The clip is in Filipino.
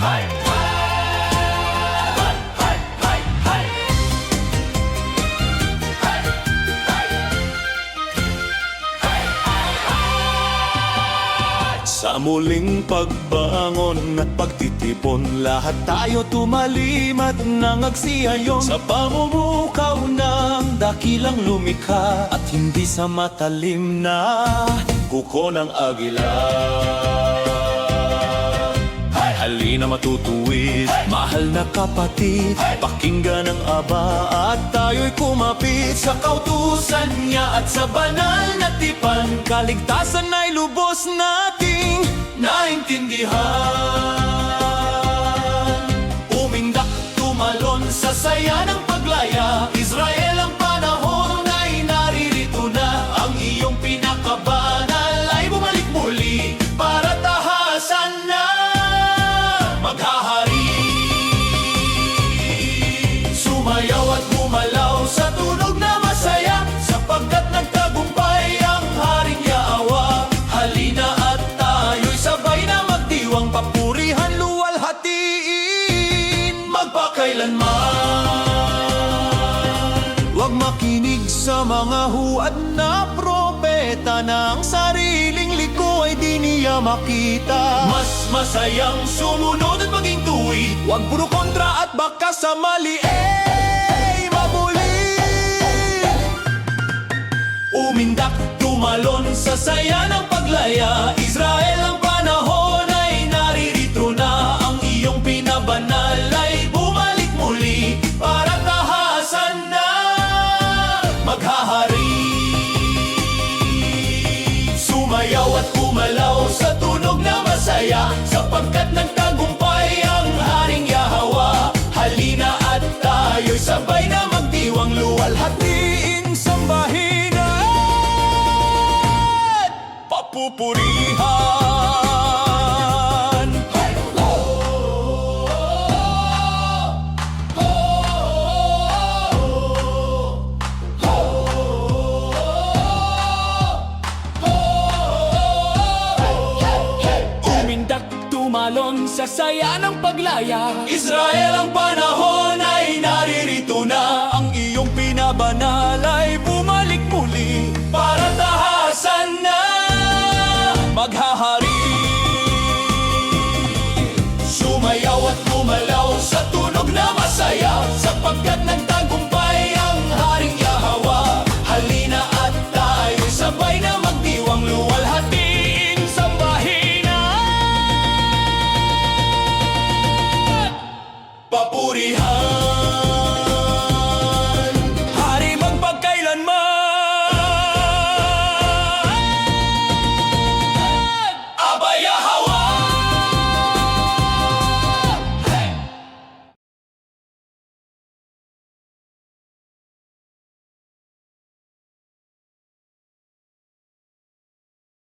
Sa muling pagbangon at pagtitipon, lahat tayo tumalim at nangagsiayon sa pamumukaw ng dakilang lumikha at hindi sa matalim na kuko ng agila. Halina matutuwid, mahal na kapatid, pakinggan ang Aba at tayo'y kumapit sa kautusan niya at sa banal na tipan. Kaligtasan ay lubos nating naintindihan. Umindak, tumalon sa saya ng paglaya. Israel, ang panahon ay naririto na. Ang iyong pinakabanal ay bumalik muli para tahasan na maghahari. Sumayaw at gumalaw sa tunog na masaya, sapagkat nagtagumpay ang Haring Yahwa. Halina at tayo'y sabay na magdiwang, papurihan, luwalhatiin magpakailanman. Huwag makinig sa mga huwad na propeta na ang sariling liko ay di niya makita. Mas masayang sumunod at maging tuwid, huwag puro kontra at baka sa mali mabuli. Umindak, tumalon sa saya ng paglaya. Israel, ang panahon ay naririto na. Ang iyong pinabanal ay bumalik muli para tahasan na maghahari. Sumayaw at kumalaw sa tunog na masaya, sapagkat nagtagumpay ang Haring Yahwa. Halina at tayo'y sabay na magdiwang, luwalhatiin, sambahin at papupurihan. Tumalon sa saya ng paglaya. Israel, ang panahon ay naririto na. Ang iyong pinabanal ay bumalik muli para tahasan na maghahari. Sumayaw at gumalaw sa tunog na masaya, sapagkat